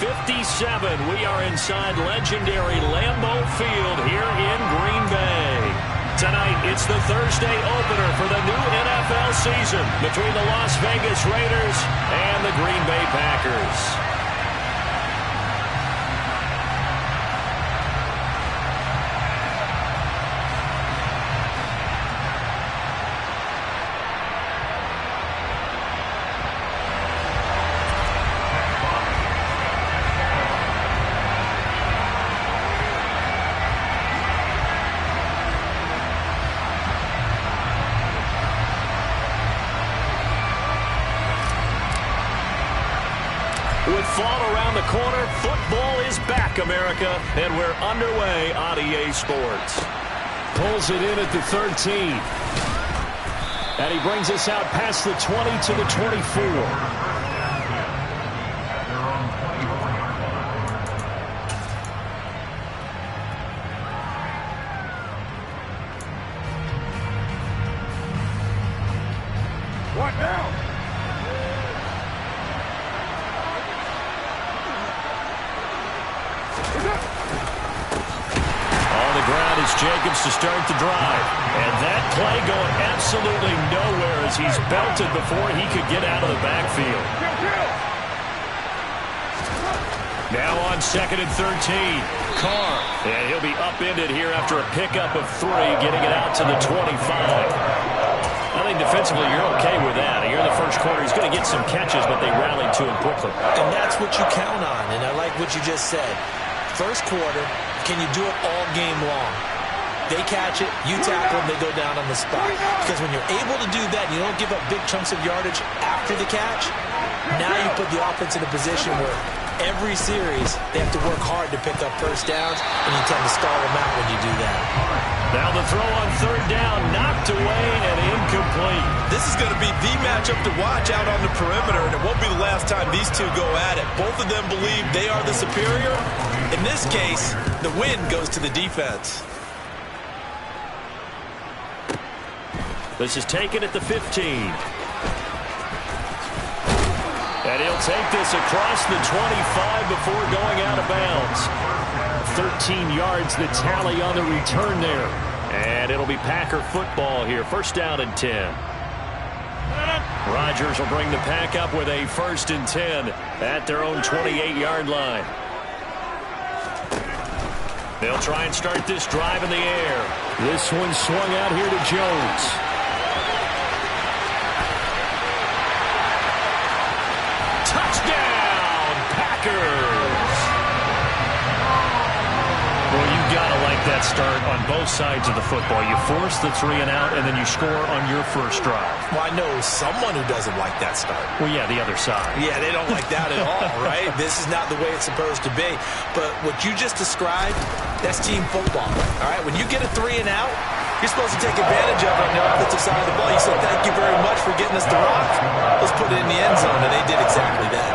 57. We are inside legendary Lambeau Field here in Green Bay. Tonight, it's the Thursday opener for the new NFL season between the Las Vegas Raiders and the Green Bay Packers. With fall around the corner, football is back, America, and we're underway on EA Sports. Pulls it in at the 13. And he brings us out past the 20 to the 24. To start the drive. And that play going absolutely nowhere as he's belted before he could get out of the backfield. Now on 2nd and 13. Carr. And he'll be upended here after a pickup of 3, getting it out to the 25. I think defensively you're okay with that. Here in the first quarter, he's going to get some catches, but they rallied to him quickly. And that's what you count on, and I like what you just said. First quarter, can you do it all game long? They catch it, you tackle them, they go down on the spot. Because when you're able to do that, you don't give up big chunks of yardage after the catch, now you put the offense in a position where every series they have to work hard to pick up first downs, and you tend to stall them out when you do that. Now the throw on 3rd down, knocked away and incomplete. This is going to be the matchup to watch out on the perimeter, and it won't be the last time these two go at it. Both of them believe they are the superior. In this case, the win goes to the defense. This is taken at the 15. And he'll take this across the 25 before going out of bounds. 13 yards the tally on the return there. And it'll be Packer football here. 1st down and 10. Rodgers will bring the Pack up with a 1st and 10 at their own 28-yard line. They'll try and start this drive in the air. This one swung out here to Jones. Touchdown, Packers! Well, you've got to like that start on both sides of the football. You force the 3 and out, and then you score on your first drive. Well, I know someone who doesn't like that start. Well, yeah, the other side. Yeah, they don't like that at all, right? This is not the way it's supposed to be. But what you just described, that's team football, all right? When you get a 3 and out, you're supposed to take advantage of it on the offensive side of the ball. You say, thank you very much for getting us the rock. Let's put it in the end zone, and they did exactly that.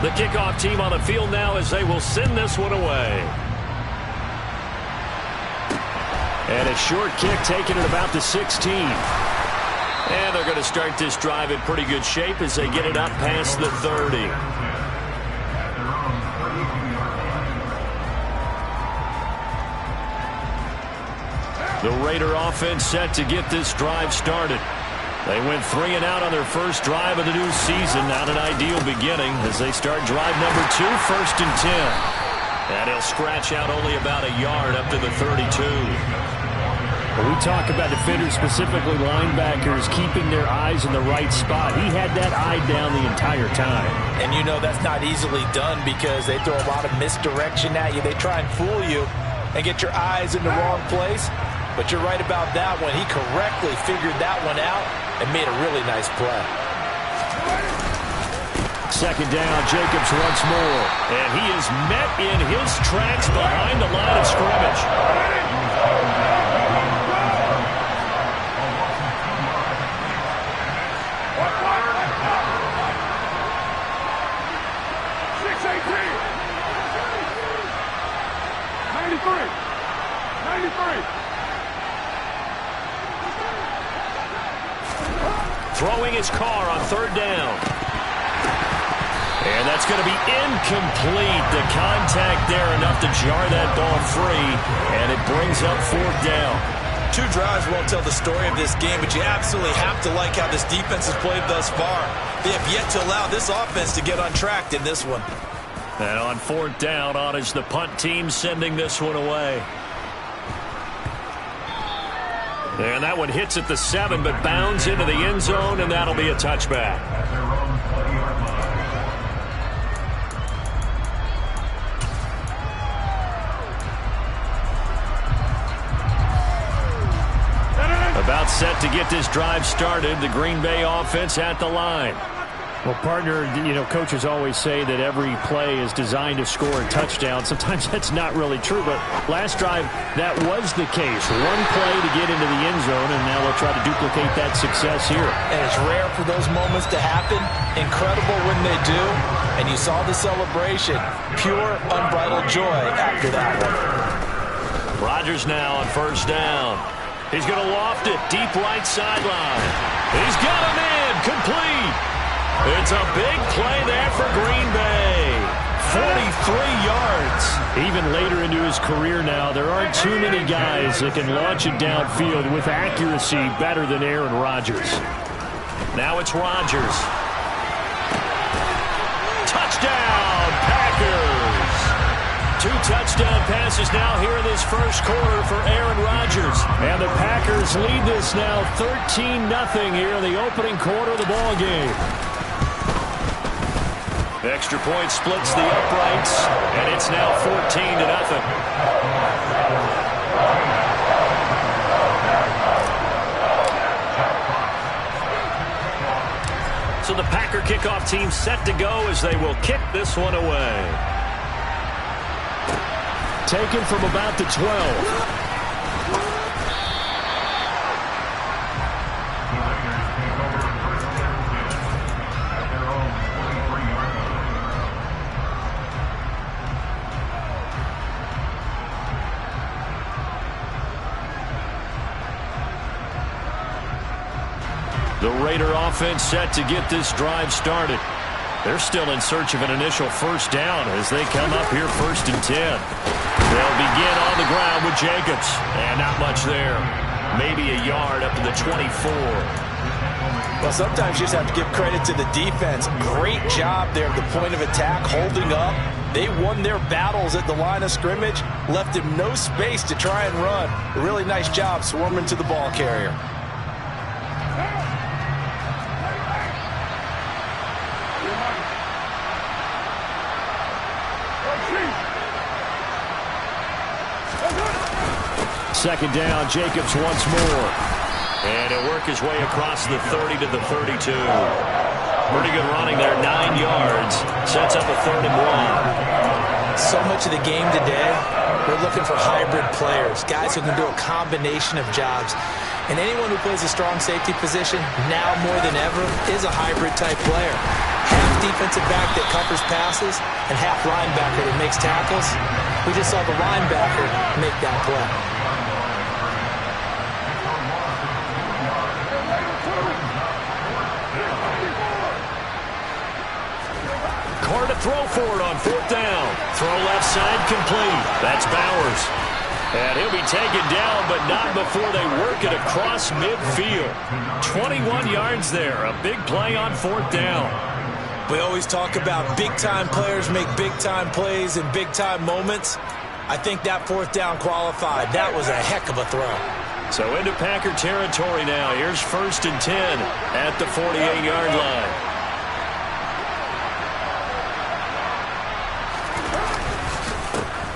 The kickoff team on the field now as they will send this one away. And a short kick taken at about the 16. And they're going to start this drive in pretty good shape as they get it up past the 30. The Raider offense set to get this drive started. They went 3 and out on their first drive of the new season. Not an ideal beginning as they start drive number 2, 1st and 10. And he'll scratch out only about a yard up to the 32. When we talk about defenders, specifically linebackers, keeping their eyes in the right spot, he had that eye down the entire time. And you know that's not easily done because they throw a lot of misdirection at you. They try and fool you and get your eyes in the wrong place. But you're right about that one. He correctly figured that one out and made a really nice play. 2nd down, Jacobs once more. And he is met in his tracks behind the line of scrimmage. throwing his car on third down. And that's going to be incomplete. The contact there enough to jar that ball free, and it brings up fourth down. 2 drives won't tell the story of this game, but you absolutely have to like how this defense has played thus far. They have yet to allow this offense to get on track in this one. And on fourth down, on is the punt team sending this one away. And that one hits at the 7, but bounds into the end zone, and that'll be a touchback. About set to get this drive started. The Green Bay offense at the line. Well, partner, coaches always say that every play is designed to score a touchdown. Sometimes that's not really true, but last drive, that was the case. One play to get into the end zone, and now they'll try to duplicate that success here. And it's rare for those moments to happen. Incredible when they do. And you saw the celebration. Pure, unbridled joy after that one. Rodgers now on first down. He's going to loft it deep right sideline. He's got him in. Complete. It's a big play there for Green Bay. 43 yards. Even later into his career now, there aren't too many guys that can launch it downfield with accuracy better than Aaron Rodgers. Now it's Rodgers. Touchdown, Packers. 2 touchdown passes now here in this first quarter for Aaron Rodgers. And the Packers lead this now 13-0 here in the opening quarter of the ball game. Extra point splits the uprights, and it's now 14-0. So the Packer kickoff team set to go as they will kick this one away. Taken from about the 12. The Raider offense set to get this drive started. They're still in search of an initial first down as they come up here 1st and 10. They'll begin on the ground with Jacobs. And not much there. Maybe a yard up to the 24. Well, sometimes you just have to give credit to the defense. Great job there at the point of attack, holding up. They won their battles at the line of scrimmage, left him no space to try and run. A really nice job swarming to the ball carrier. Second down, Jacobs once more. And he'll work his way across the 30 to the 32. Pretty good running there, 9 yards. Sets up a 3rd and 1. So much of the game today, we're looking for hybrid players, guys who can do a combination of jobs. And anyone who plays a strong safety position, now more than ever, is a hybrid-type player. Half defensive back that covers passes and half linebacker that makes tackles. We just saw the linebacker make that play. Carr to throw for it on 4th down. Throw left side complete. That's Bowers. And he'll be taken down, but not before they work it across midfield. 21 yards there. A big play on 4th down. We always talk about big-time players make big-time plays in big-time moments. I think that 4th down qualified. That was a heck of a throw. So into Packer territory now. Here's 1st and 10 at the 48-yard line.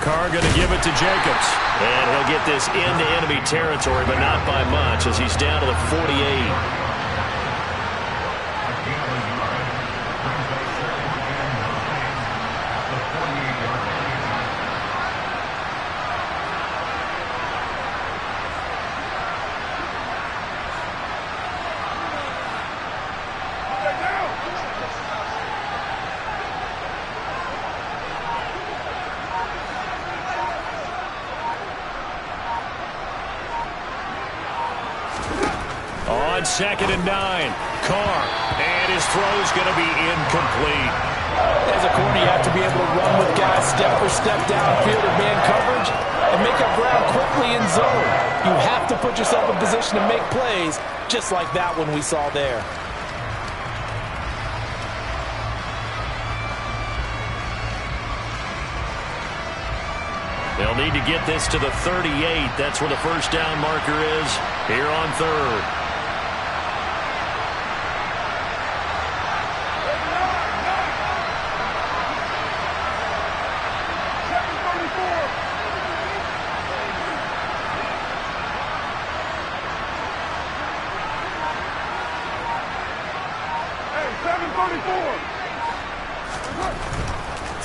Carr going to give it to Jacobs. And he'll get this into enemy territory, but not by much as he's down to the 48. On 2nd and 9, Carr, and his throw's going to be incomplete. As a corner, you have to be able to run with guys step for step downfield or man coverage and make up ground quickly in zone. You have to put yourself in position to make plays, just like that one we saw there. They'll need to get this to the 38. That's where the first down marker is here on 3rd.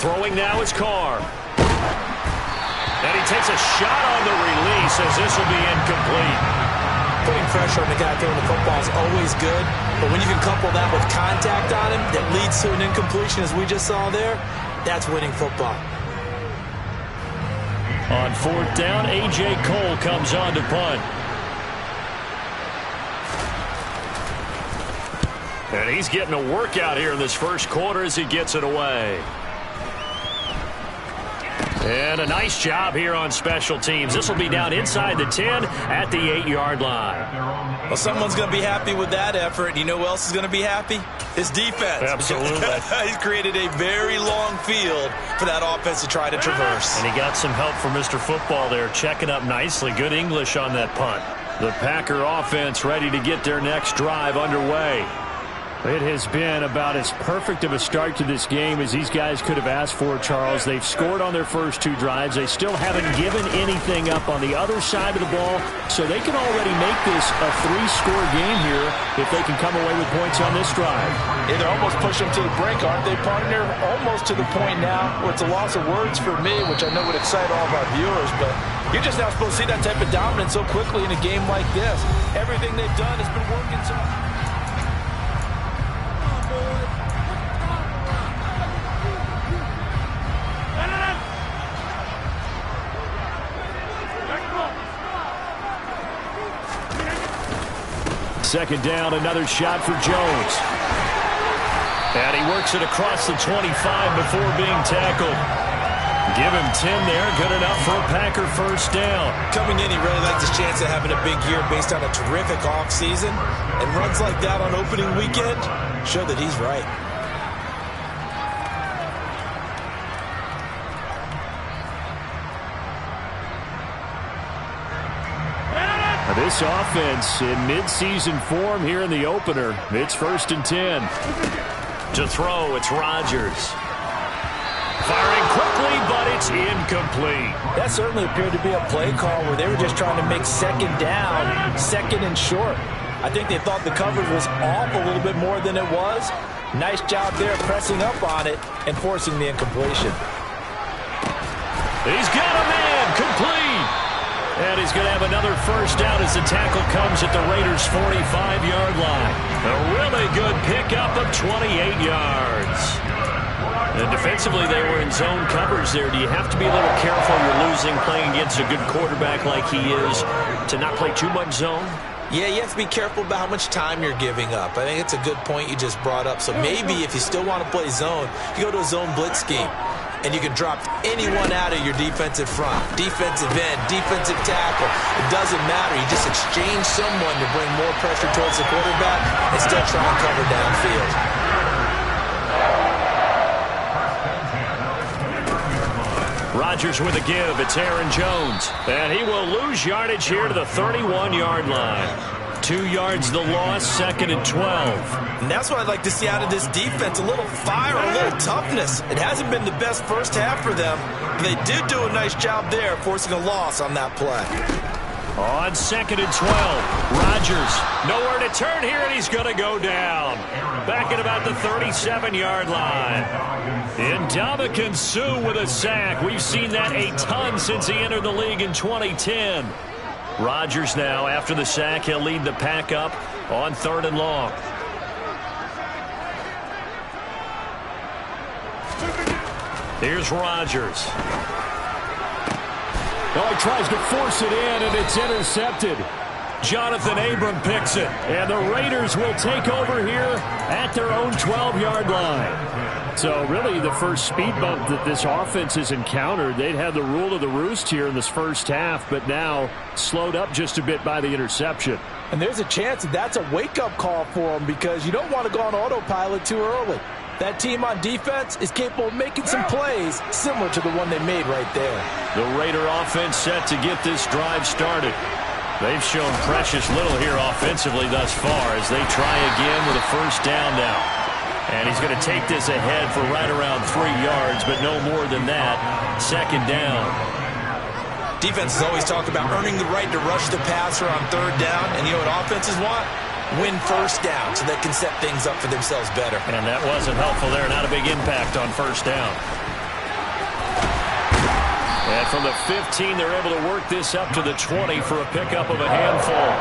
Throwing now is Carr. And he takes a shot on the release as this will be incomplete. Putting pressure on the guy throwing the football is always good, but when you can couple that with contact on him that leads to an incompletion as we just saw there, that's winning football. On 4th down, A.J. Cole comes on to punt. And he's getting a workout here in this first quarter as he gets it away. And a nice job here on special teams. This will be down inside the 10 at the 8-yard line. Well, someone's going to be happy with that effort. You know who else is going to be happy? His defense. Absolutely. He's created a very long field for that offense to try to traverse. And he got some help from Mr. Football there, checking up nicely. Good English on that punt. The Packer offense ready to get their next drive underway. It has been about as perfect of a start to this game as these guys could have asked for, Charles. They've scored on their first 2 drives. They still haven't given anything up on the other side of the ball, so they can already make this a 3-score game here if they can come away with points on this drive. Yeah, they're almost pushing them to the brink, aren't they, partner? Almost to the point now where it's a loss of words for me, which I know would excite all of our viewers, but you're just now supposed to see that type of dominance so quickly in a game like this. Everything they've done has been working so... Second down, another shot for Jones. And he works it across the 25 before being tackled. Give him 10 there, good enough for a Packer first down. Coming in, he really likes his chance of having a big year based on a terrific offseason. And runs like that on opening weekend show that he's right. This offense in mid-season form here in the opener. It's 1st and 10. To throw, it's Rodgers. Firing quickly, but it's incomplete. That certainly appeared to be a play call where they were just trying to make 2nd down, 2nd and short. I think they thought the coverage was off a little bit more than it was. Nice job there pressing up on it and forcing the incompletion. He's got a man, complete. And he's going to have another first down as the tackle comes at the Raiders' 45-yard line. A really good pickup of 28 yards. And defensively, they were in zone coverage there. Do you have to be a little careful? You're losing playing against a good quarterback like he is to not play too much zone? Yeah, you have to be careful about how much time you're giving up. I think it's a good point you just brought up. So maybe if you still want to play zone, you go to a zone blitz scheme. And you can drop anyone out of your defensive front, defensive end, defensive tackle. It doesn't matter. You just exchange someone to bring more pressure towards the quarterback and still try and cover downfield. Rodgers with a give. It's Aaron Jones. And he will lose yardage here to the 31-yard line. 2 yards the loss, 2nd and 12. And that's what I'd like to see out of this defense, a little fire, a little toughness. It hasn't been the best first half for them, but they did do a nice job there, forcing a loss on that play. On 2nd and 12, Rodgers nowhere to turn here, and he's going to go down. Back at about the 37-yard line. Ndamukong Suh with a sack. We've seen that a ton since he entered the league in 2010. Rodgers now, after the sack, he'll lead the pack up on 3rd and long. Here's Rodgers. Oh, he tries to force it in, and it's intercepted. Jonathan Abram picks it. And the Raiders will take over here at their own 12-yard line. So really the first speed bump that this offense has encountered, they'd had the rule of the roost here in this first half, but now slowed up just a bit by the interception. And there's a chance that that's a wake-up call for them because you don't want to go on autopilot too early. That team on defense is capable of making some plays similar to the one they made right there. The Raider offense set to get this drive started. They've shown precious little here offensively thus far as they try again with a first down now. And he's going to take this ahead for right around 3 yards, but no more than that. Second down. Defense has always talked about earning the right to rush the passer on third down. And you know what offenses want? Win first down so they can set things up for themselves better. And that wasn't helpful there. Not a big impact on first down. And from the 15, they're able to work this up to the 20 for a pickup of a handful.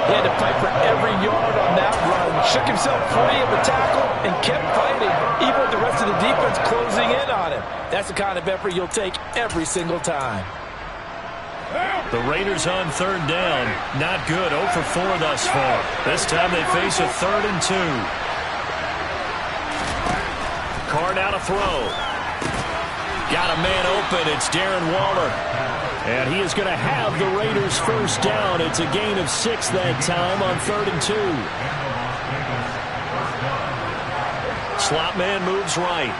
He had to fight for every yard on that run. Shook himself free of the tackle and kept fighting, even with the rest of the defense closing in on him. That's the kind of effort you'll take every single time. The Raiders on third down. Not good. 0 for 4 thus far. This time they face a 3rd and 2. Carr now to throw. Got a man open. It's Darren Waller. And he is going to have the Raiders first down. It's a gain of 6 that time on 3rd and 2. Slot man moves right.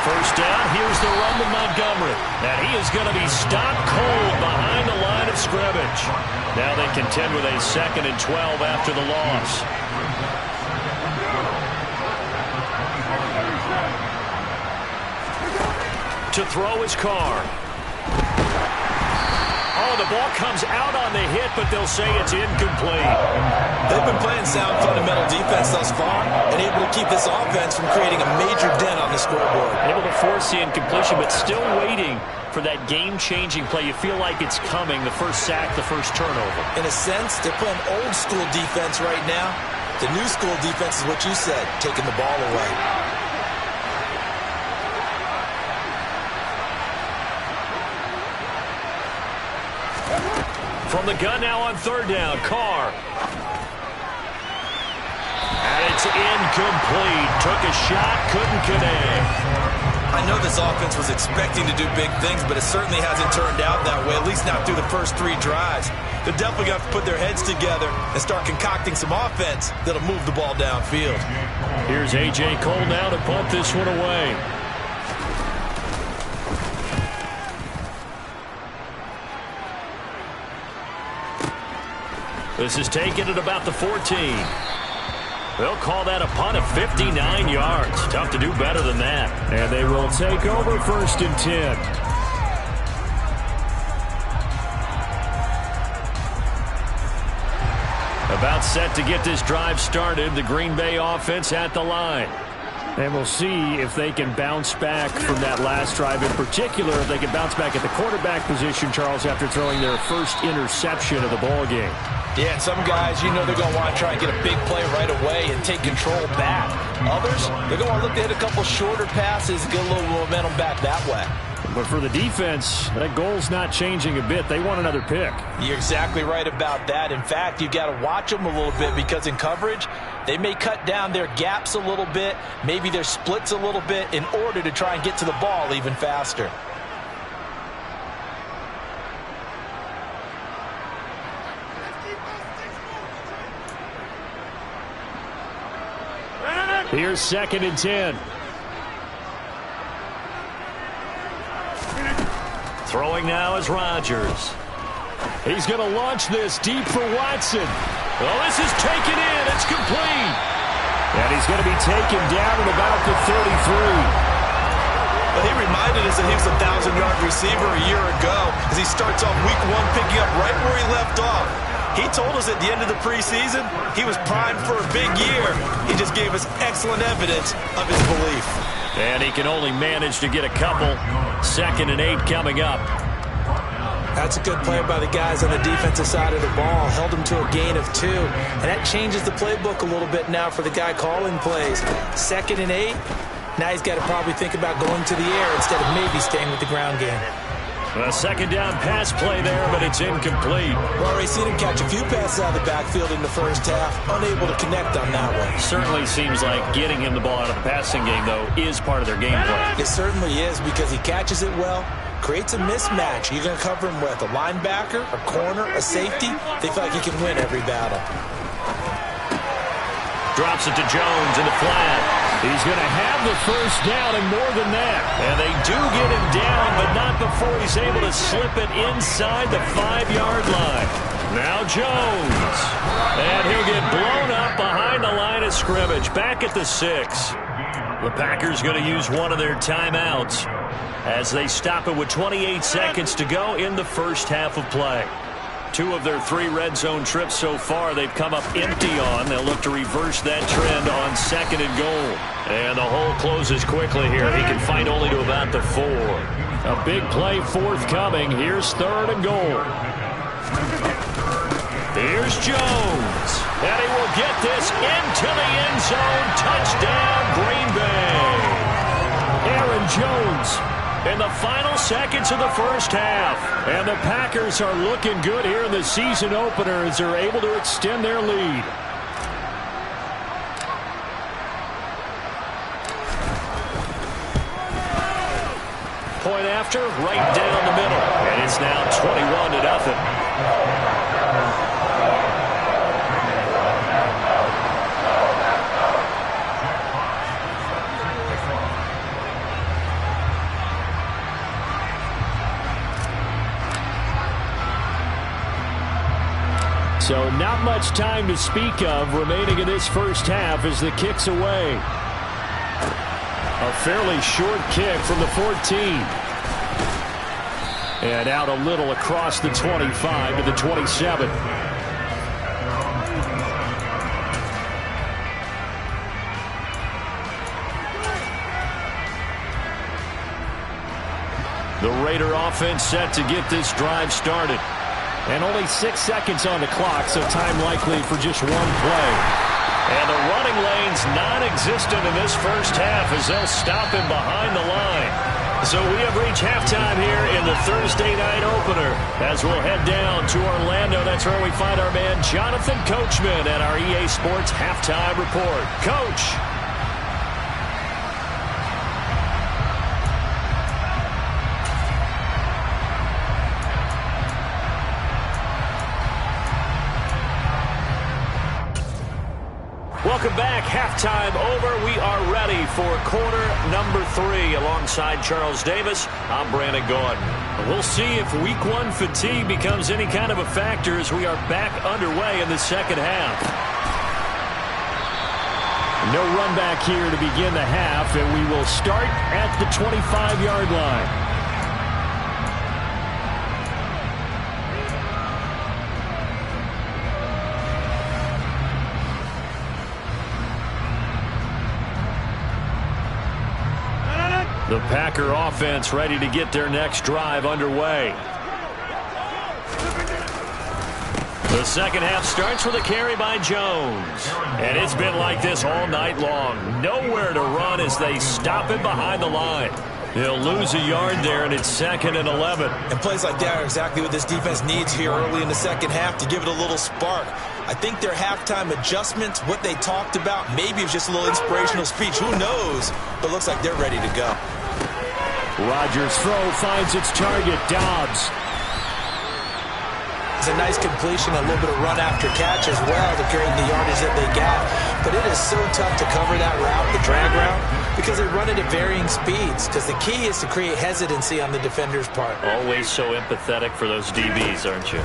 First down, here's the run to Montgomery. And he is going to be stopped cold behind the line of scrimmage. Now they contend with a 2nd and 12 after the loss. To throw is Carr. Oh, the ball comes out on the hit, but they'll say it's incomplete. They've been playing sound fundamental defense thus far and able to keep this offense from creating a major dent on the scoreboard. Able to force the incompletion, but still waiting for that game-changing play. You feel like it's coming, the first sack, the first turnover. In a sense, they're playing old-school defense right now. The new-school defense is what you said, taking the ball away. From the gun now on third down, Carr. And it's incomplete. Took a shot, couldn't connect. I know this offense was expecting to do big things, but it certainly hasn't turned out that way, at least not through the first 3 drives. They're definitely going to have to put their heads together and start concocting some offense that'll move the ball downfield. Here's A.J. Cole now to punt this one away. This is taken at about the 14. They'll call that a punt of 59 yards. Tough to do better than that. And they will take over 1st and 10. About set to get this drive started. The Green Bay offense at the line. And we'll see if they can bounce back from that last drive. In particular, if they can bounce back at the quarterback position, Charles, after throwing their first interception of the ball game. Yeah, and some guys, you know they're going to want to try and get a big play right away and take control back. Others, they're going to want to look to hit a couple shorter passes and get a little momentum back that way. But for the defense, that goal's not changing a bit. They want another pick. You're exactly right about that. In fact, you've got to watch them a little bit because in coverage, they may cut down their gaps a little bit, maybe their splits a little bit in order to try and get to the ball even faster. Here's 2nd and 10. Throwing now is Rodgers. He's going to launch this deep for Watson. Well, this is taken in. It's complete. And he's going to be taken down at about the 33. But he reminded us that he was a 1,000-yard receiver a year ago as he starts off week 1 picking up right where he left off. He told us at the end of the preseason he was primed for a big year. He just gave us excellent evidence of his belief. And he can only manage to get a couple. 2nd and 8 coming up. That's a good play by the guys on the defensive side of the ball. Held him to a gain of 2. And that changes the playbook a little bit now for the guy calling plays. 2nd and 8. Now he's got to probably think about going to the air instead of maybe staying with the ground game. A second down pass play there, but it's incomplete. We've already seen him catch a few passes out of the backfield in the first half, unable to connect on that one. Certainly seems like getting him the ball out of the passing game, though, is part of their game plan. It certainly is, because he catches it well, creates a mismatch. You're going to cover him with a linebacker, a corner, a safety. They feel like he can win every battle. Drops it to Jones in the flat. He's going to have the first down and more than that. And they do get him down, but not before he's able to slip it inside the 5-yard line. Now Jones. And he'll get blown up behind the line of scrimmage, back at the 6. The Packers going to use one of their timeouts as they stop it with 28 seconds to go in the first half of play. 2 of their 3 red zone trips so far they've come up empty on. They'll look to reverse that trend on 2nd and goal. And the hole closes quickly here. He can fight only to about the 4. A big play forthcoming. Here's 3rd and goal. Here's Jones. And he will get this into the end zone. Touchdown, Green Bay. Aaron Jones in the final seconds of the first half. And the Packers are looking good here in the season opener as they're able to extend their lead. Point after, right down the middle. And it's now 21-0. So not much time to speak of remaining in this first half as the kick's away. A fairly short kick from the 14. And out a little across the 25 to the 27. The Raider offense set to get this drive started. And only 6 seconds on the clock, so time likely for just one play. And the running lane's non-existent in this first half as they'll stop him behind the line. So we have reached halftime here in the Thursday night opener. As we'll head down to Orlando, that's where we find our man Jonathan Coachman at our EA Sports Halftime Report. Coach. Welcome back. Halftime over. We are ready for quarter number 3 alongside Charles Davis. I'm Brandon Gordon. We'll see if week 1 fatigue becomes any kind of a factor as we are back underway in the second half. No run back here to begin the half, and we will start at the 25-yard line. The Packer offense ready to get their next drive underway. The second half starts with a carry by Jones. And it's been like this all night long. Nowhere to run as they stop him behind the line. He'll lose a yard there, and it's 2nd and 11. And plays like that are exactly what this defense needs here early in the second half to give it a little spark. I think their halftime adjustments, what they talked about, maybe it was just a little inspirational speech. Who knows? But looks like they're ready to go. Rodgers' throw finds its target, Dobbs. It's a nice completion, a little bit of run after catch as well to create the yardage that they got. But it is so tough to cover that route, the drag route, because they run it at varying speeds. Because the key is to create hesitancy on the defender's part. Always so empathetic for those DBs, aren't you?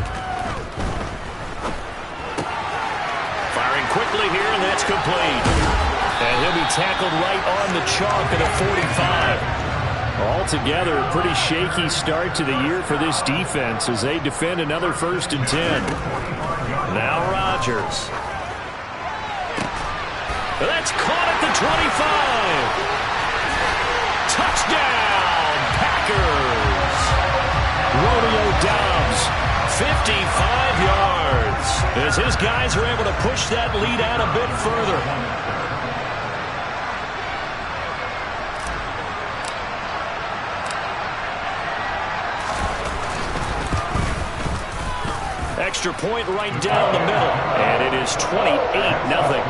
Firing quickly here, and that's complete. And he'll be tackled right on the chalk at a 45. Altogether, a pretty shaky start to the year for this defense as they defend another 1st and 10. Now Rodgers. That's caught at the 25. Touchdown, Packers. Romeo Dobbs, 55 yards. As his guys are able to push that lead out a bit further. extra point right down the middle. And it is 28-0.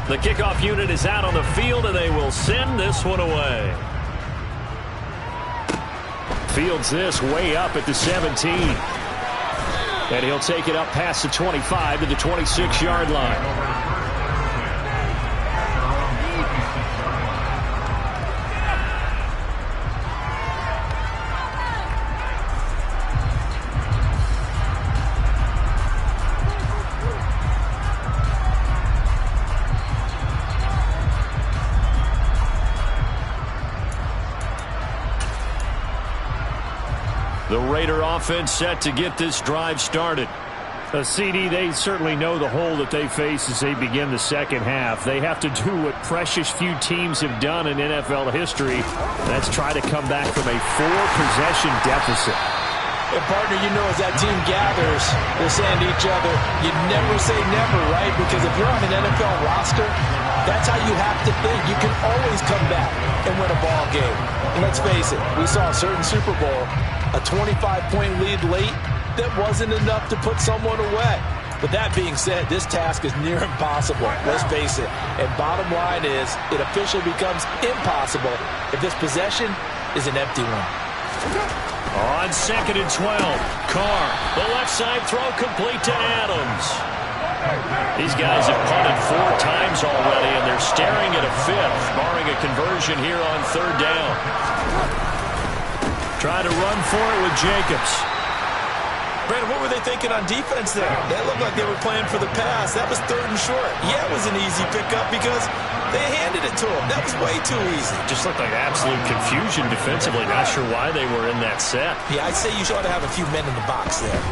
The kickoff unit is out on the field, and they will send this one away. Fields this way up at the 17. And he'll take it up past the 25 to the 26-yard line. The Raider offense set to get this drive started. CD, they certainly know the hole that they face as they begin the second half. They have to do what precious few teams have done in NFL history. That's try to come back from a 4-possession deficit. And partner, you know, as that team gathers, they're saying to each other, you never say never, right? Because if you're on an NFL roster, that's how you have to think. You can always come back and win a ball game. And let's face it, we saw a certain Super Bowl, a 25-point lead late that wasn't enough to put someone away. But that being said, this task is near impossible. Let's face it. And bottom line is, it officially becomes impossible if this possession is an empty one. On 2nd and 12, Carr, the left side throw complete to Adams. These guys have punted 4 times already, and they're staring at a 5th, barring a conversion here on 3rd down. Try to run for it with Jacobs. Brandon, what were they thinking on defense there? That looked like they were playing for the pass. That was 3rd and short. Yeah, it was an easy pickup because they handed it to him. That was way too easy. Just looked like absolute confusion defensively. Not sure why they were in that set. Yeah, I'd say you ought to have a few men in the box there.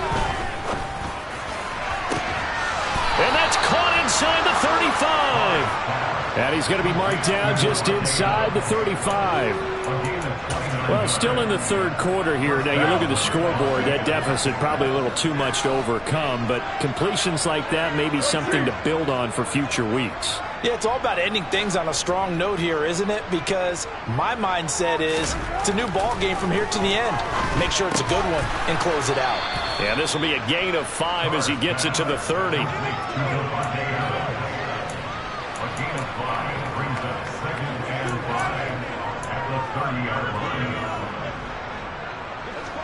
And that's caught inside the 35. And he's going to be marked down just inside the 35. Well, still in the 3rd quarter here. Now, you look at the scoreboard, that deficit probably a little too much to overcome, but completions like that may be something to build on for future weeks. Yeah, it's all about ending things on a strong note here, isn't it? Because my mindset is it's a new ball game from here to the end. Make sure it's a good one and close it out. Yeah, this will be a gain of 5 as he gets it to the 30.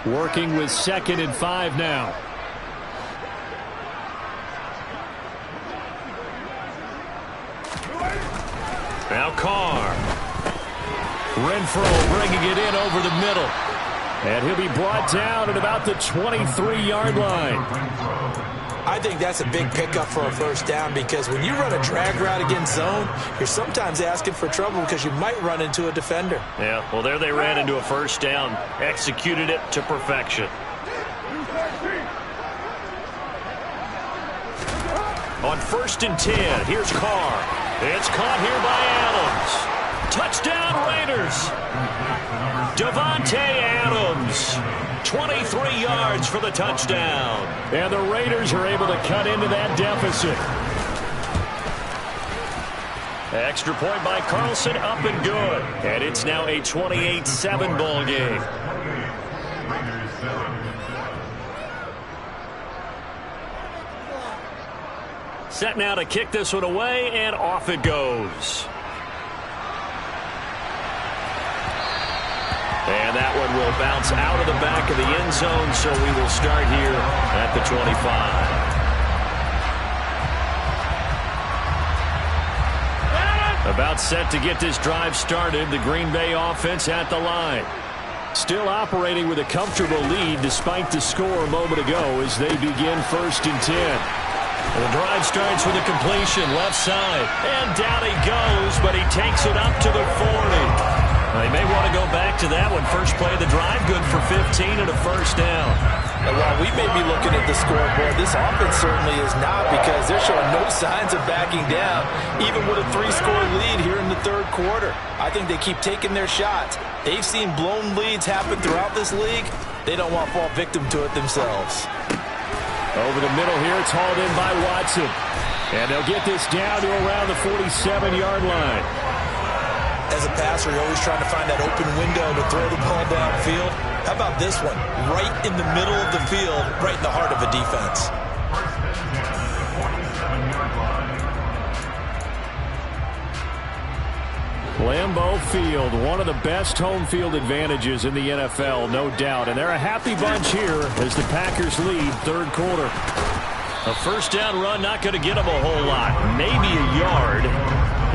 Working with 2nd and 5 now. Now Carr. Renfro bringing it in over the middle. And he'll be brought down at about the 23-yard line. I think that's a big pickup for a 1st down because when you run a drag route against zone, you're sometimes asking for trouble because you might run into a defender. Yeah, well, there they ran into a 1st down. Executed it to perfection. On 1st and 10, here's Carr. It's caught here by Adams. Touchdown, Raiders. Davante Adams. 23 yards for the touchdown. And the Raiders are able to cut into that deficit. Extra point by Carlson, up and good. And it's now a 28-7 ball game. Set now to kick this one away, and off it goes. And that one will bounce out of the back of the end zone, so we will start here at the 25. About set to get this drive started, the Green Bay offense at the line. Still operating with a comfortable lead despite the score a moment ago as they begin 1st and 10. And the drive starts with a completion left side. And down he goes, but he takes it up to the 40. They may want to go back to that one. First play of the drive, good for 15 and a 1st down. And while we may be looking at the scoreboard, this offense certainly is not because they're showing no signs of backing down, even with a 3-score lead here in the 3rd quarter. I think they keep taking their shots. They've seen blown leads happen throughout this league, They don't want to fall victim to it themselves. Over the middle here, it's hauled in by Watson. And they'll get this down to around the 47-yard line. As a passer, you're always trying to find that open window to throw the ball downfield. How about this one? Right in the middle of the field, right in the heart of a defense. Lambeau Field, one of the best home field advantages in the NFL, no doubt. And they're a happy bunch here as the Packers lead third quarter. A first down run, not going to get them a whole lot. Maybe a yard.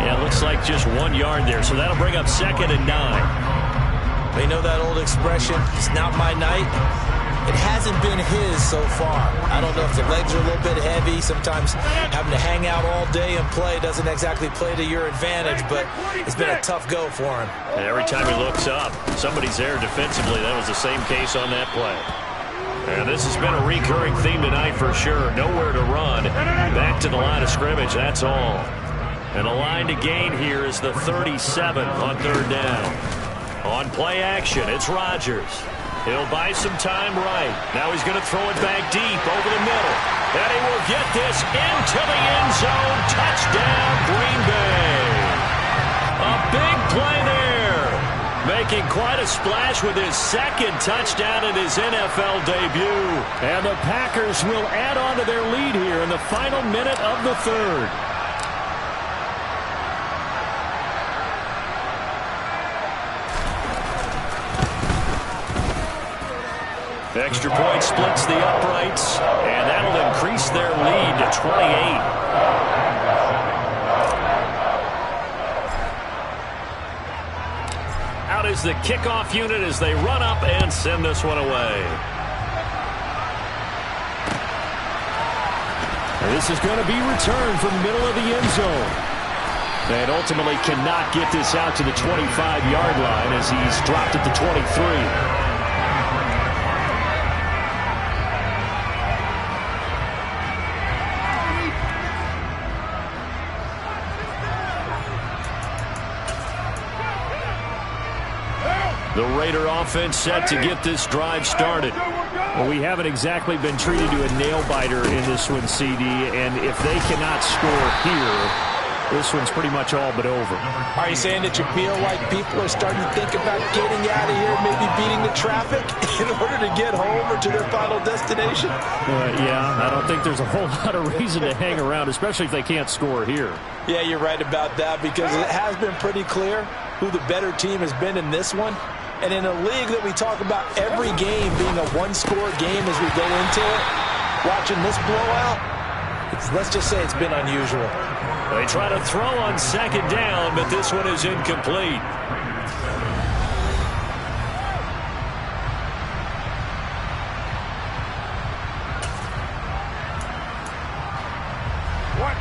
Yeah, looks like just 1 yard there. So that'll bring up 2nd and 9. They know that old expression, it's not my night. It hasn't been his so far. I don't know if the legs are a little bit heavy. Sometimes having to hang out all day and play doesn't exactly play to your advantage, but it's been a tough go for him. And every time he looks up, somebody's there defensively. That was the same case on that play. And this has been a recurring theme tonight for sure. Nowhere to run. Back to the line of scrimmage, that's all. And the line to gain here is the 37 on third down. On play action, it's Rodgers. He'll buy some time right. Now he's going to throw it back deep over the middle. And he will get this into the end zone. Touchdown, Green Bay. A big play there. Making quite a splash with his second touchdown in his NFL debut. And the Packers will add on to their lead here in the final minute of the third. Extra point splits the uprights, and that'll increase their lead to 28. Out is the kickoff unit as they run up and send this one away. And this is going to be returned from the middle of the end zone. And ultimately cannot get this out to the 25-yard line as he's dropped at the 23. The Raider offense set to get this drive started. Well, we haven't exactly been treated to a nail-biter in this one, CD, and if they cannot score here, this one's pretty much all but over. Are you saying that you feel like people are starting to think about getting out of here, maybe beating the traffic in order to get home or to their final destination? Yeah, I don't think there's a whole lot of reason to hang around, especially if they can't score here. Yeah, you're right about that because it has been pretty clear who the better team has been in this one. And in a league that we talk about every game being a one-score game as we go into it, watching this blowout, let's just say it's been unusual. They try to throw on second down, but this one is incomplete.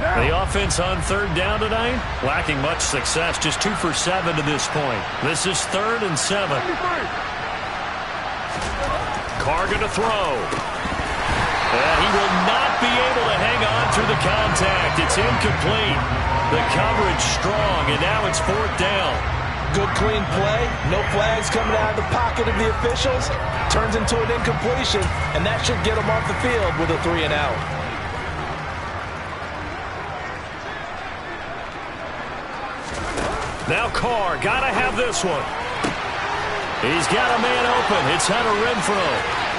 The offense on third down tonight, lacking much success, just 2 for 7 to this point. This is 3rd and 7. Carr going to throw. And he will not be able to hang on through the contact. It's incomplete. The coverage strong, and now it's 4th down. Good clean play. No flags coming out of the pocket of the officials. Turns into an incompletion, and that should get them off the field with a 3 and out. Now Carr, gotta have this one. He's got a man open. It's Hunter Renfrow.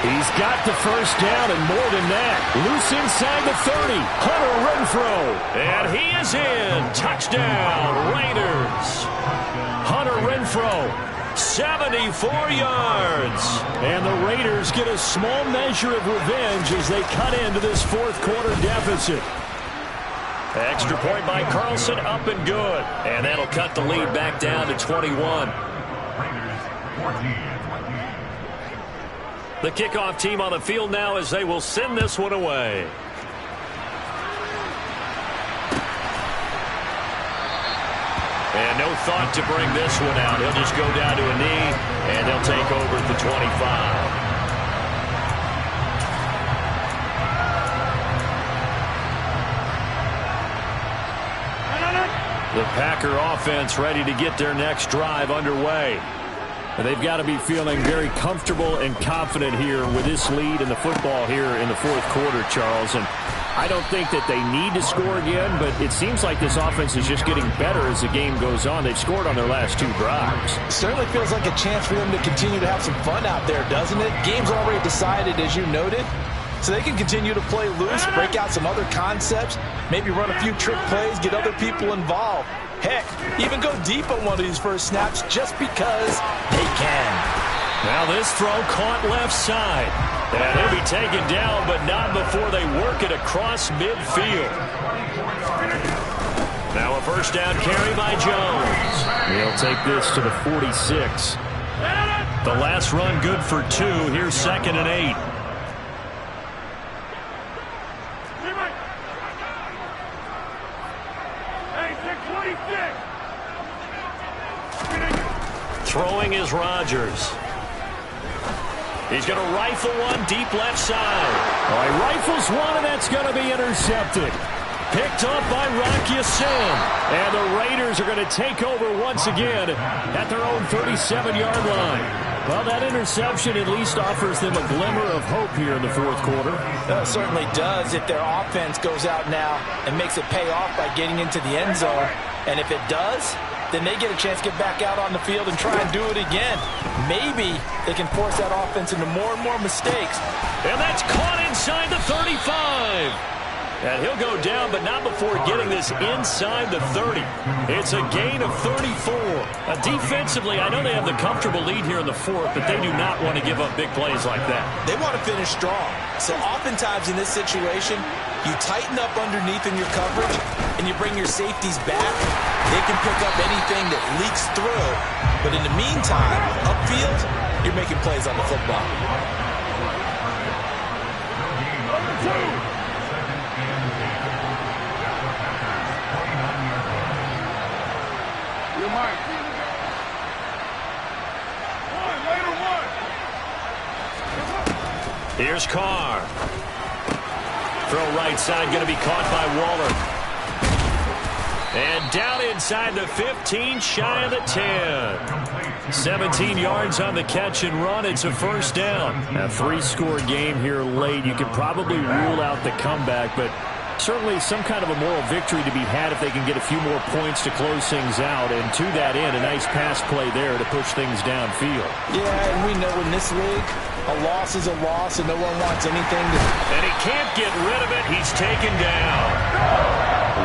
He's got the first down and more than that. Loose inside the 30. Hunter Renfrow. And he is in. Touchdown, Raiders. Hunter Renfrow, 74 yards. And the Raiders get a small measure of revenge as they cut into this fourth quarter deficit. Extra point by Carlson, up and good. And that'll cut the lead back down to 21. The kickoff team on the field now as they will send this one away. And no thought to bring this one out. He'll just go down to a knee, and they'll take over at the 25. The Packer offense ready to get their next drive underway. They've got to be feeling very comfortable and confident here with this lead in the football here in the fourth quarter, Charles. And I don't think that they need to score again, but it seems like this offense is just getting better as the game goes on. They've scored on their last 2 drives. It certainly feels like a chance for them to continue to have some fun out there, doesn't it? Game's already decided, as you noted. So they can continue to play loose, break out some other concepts, maybe run a few trick plays, get other people involved. Heck, even go deep on one of these first snaps just because they can. Now this throw caught left side. And he'll be taken down, but not before they work it across midfield. Now a first down carry by Jones. He'll take this to the 46. The last run good for 2. Here's 2nd and 8. Throwing is Rodgers. He's going to rifle one deep left side. All right, rifles one, and that's going to be intercepted. Picked up by Rocky Sin. And the Raiders are going to take over once again at their own 37-yard line. Well, that interception at least offers them a glimmer of hope here in the fourth quarter. It certainly does if their offense goes out now and makes it pay off by getting into the end zone. And if it does, then they get a chance to get back out on the field and try and do it again. Maybe they can force that offense into more and more mistakes. And that's caught inside the 35. And he'll go down, but not before getting this inside the 30. It's a gain of 34. Defensively, I know they have the comfortable lead here in the fourth, but they do not want to give up big plays like that. They want to finish strong. So oftentimes in this situation, you tighten up underneath in your coverage, and you bring your safeties back. They can pick up anything that leaks through. But in the meantime, upfield, you're making plays on the football. Here's Carr. Throw right side, going to be caught by Waller. And down inside the 15, shy of the 10. 17 yards on the catch and run. It's a first down. A 3-score game here late. You could probably rule out the comeback, but certainly some kind of a moral victory to be had if they can get a few more points to close things out. And to that end, a nice pass play there to push things downfield. Yeah, and we know in this league, a loss is a loss, and no one wants anything to... And he can't get rid of it. He's taken down.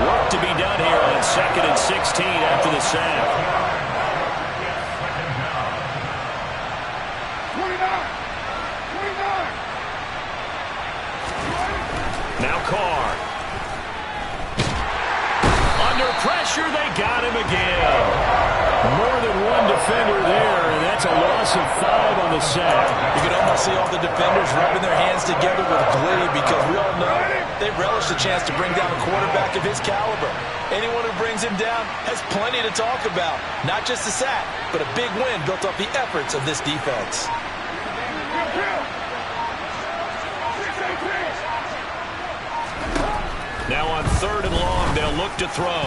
Work to be done here on 2nd and 16 after the sack. Now Carr. Under pressure, they got him again. More than one defender there, and that's a loss of 5 on the sack. You can almost see all the defenders rubbing their hands together with glee because we all know they relish the chance to bring down a quarterback of his caliber. Anyone who brings him down has plenty to talk about. Not just a sack, but a big win built off the efforts of this defense. Now on 3rd and long, they'll look to throw.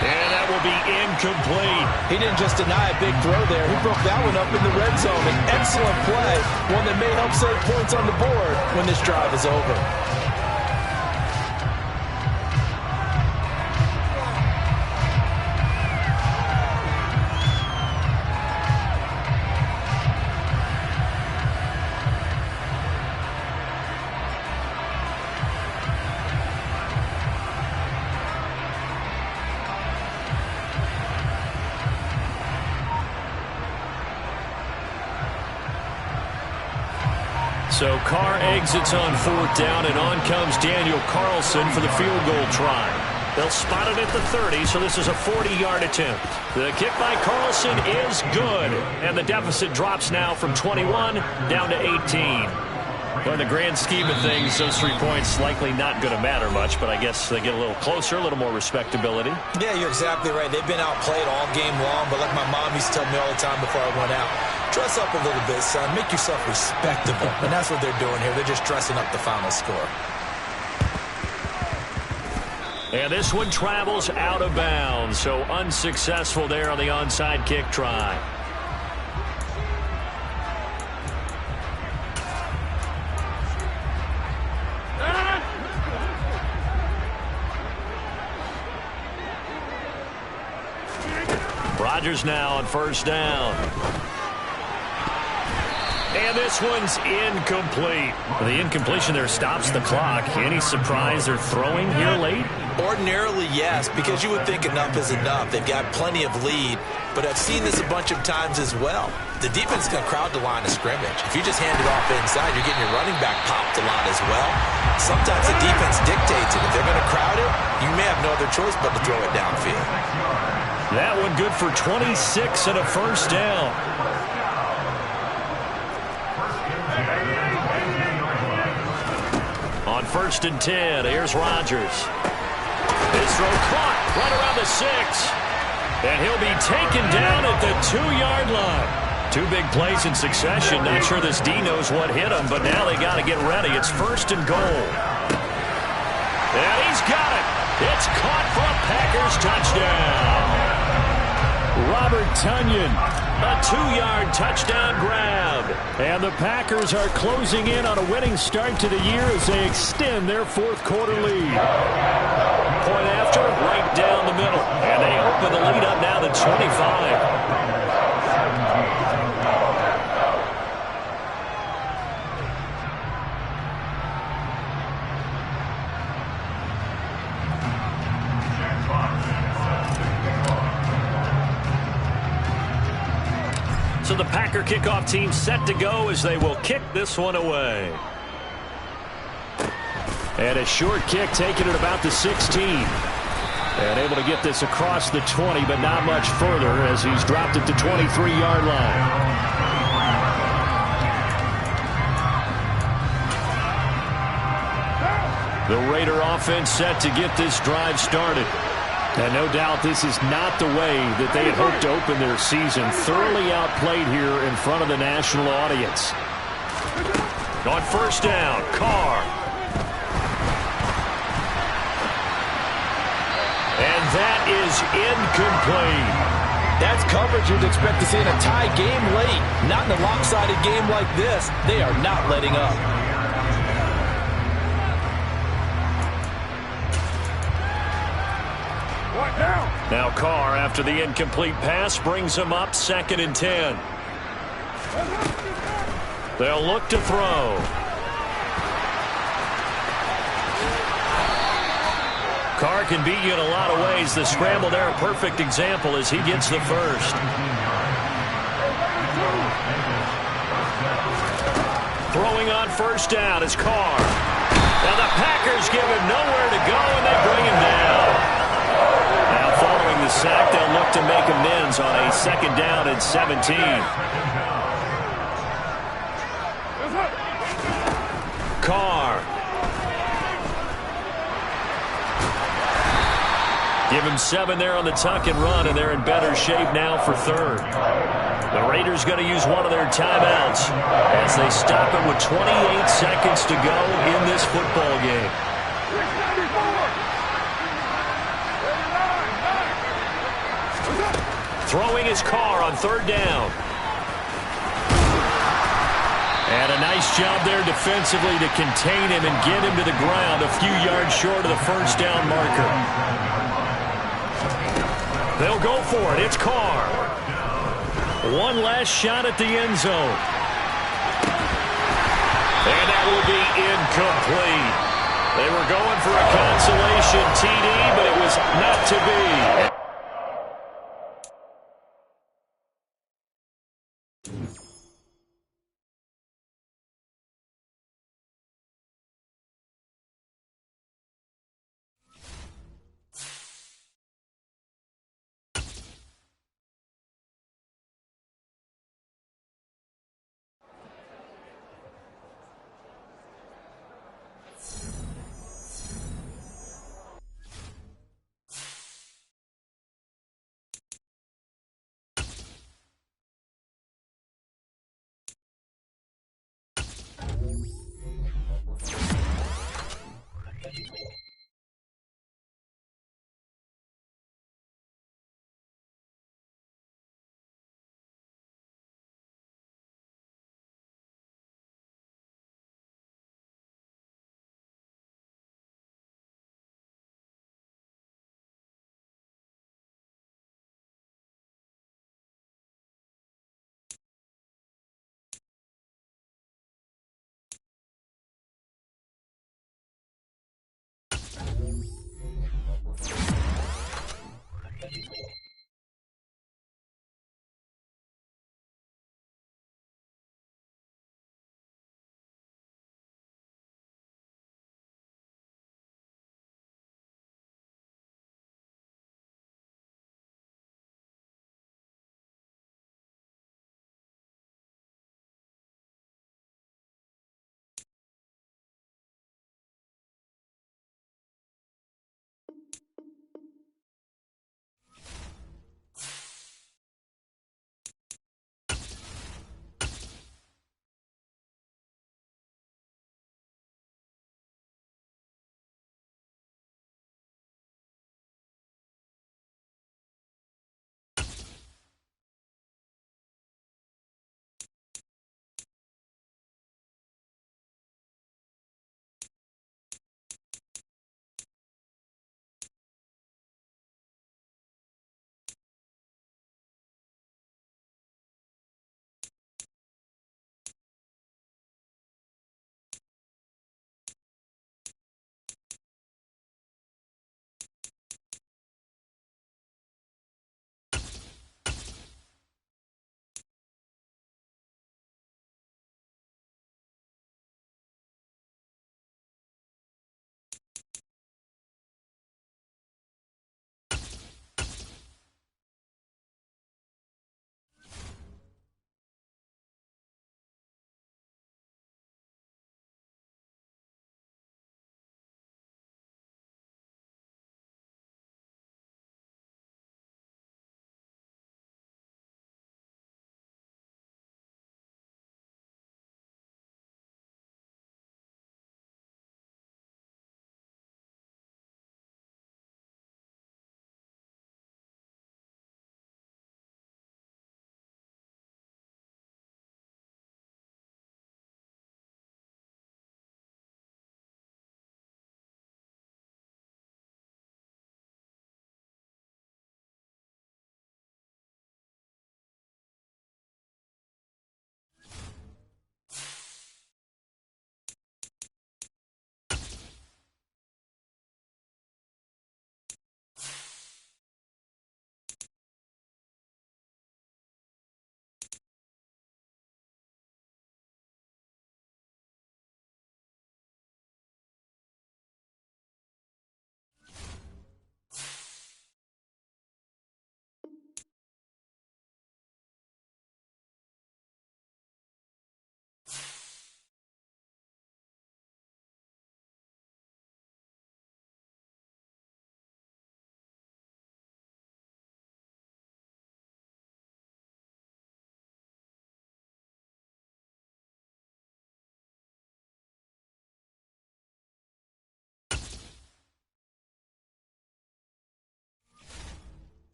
And that will be incomplete. He didn't just deny a big throw there. He broke that one up in the red zone. An excellent play, one that may help save points on the board when this drive is over. So Carr exits on 4th down, and on comes Daniel Carlson for the field goal try. They'll spot it at the 30, so this is a 40-yard attempt. The kick by Carlson is good, and the deficit drops now from 21 down to 18. Well, in the grand scheme of things, those 3 points likely not going to matter much, but I guess they get a little closer, a little more respectability. Yeah, you're exactly right. They've been outplayed all game long, but like my mom used to tell me all the time before I went out, dress up a little bit, son. Make yourself respectable. And that's what they're doing here. They're just dressing up the final score. And this one travels out of bounds, so unsuccessful there on the onside kick try. Rodgers now on first down. And this one's incomplete. The incompletion there stops the clock. Any surprise they're throwing here late? Ordinarily, yes, because you would think enough is enough. They've got plenty of lead, but I've seen this a bunch of times as well. The defense is going to crowd the line of scrimmage. If you just hand it off inside, you're getting your running back popped a lot as well. Sometimes the defense dictates it. If they're going to crowd it, you may have no other choice but to throw it downfield. That one good for 26 and a first down. On 1st and 10, here's Rodgers. His throw caught right around the 6. And he'll be taken down at the 2-yard line. 2 big plays in succession. Not sure this D knows what hit him, but now they got to get ready. It's 1st and goal. And he's got it. It's caught for a Packers touchdown. Robert Tonyan. A 2-yard touchdown grab. And the Packers are closing in on a winning start to the year as they extend their 4th quarter lead. Point after, right down the middle. And they open the lead up now to 25. So the Packer kickoff team set to go as they will kick this one away. And a short kick taken at about the 16. And able to get this across the 20, but not much further as he's dropped it to 23-yard line. The Raider offense set to get this drive started. And no doubt this is not the way that they had hoped to open their season. Thoroughly outplayed here in front of the national audience. On 1st down, Carr. And that is incomplete. That's coverage you'd expect to see in a tie game late. Not in a lopsided game like this. They are not letting up. Now Carr, after the incomplete pass, brings him up 2nd and 10. They'll look to throw. Carr can beat you in a lot of ways. The scramble there, a perfect example as he gets the first. Throwing on 1st down is Carr. Now the Packers give him nowhere to go, and they bring him down. Now following the sack, they'll look to make amends on a 2nd down and 17. Carr. Give him 7 there on the tuck and run, and they're in better shape now for 3rd. The Raiders going to use one of their timeouts as they stop it with 28 seconds to go in this football game. Throwing his Carr on 3rd down. And a nice job there defensively to contain him and get him to the ground a few yards short of the 1st down marker. They'll go for it. It's Carr. One last shot at the end zone. And that will be incomplete. They were going for a consolation TD, but it was not to be.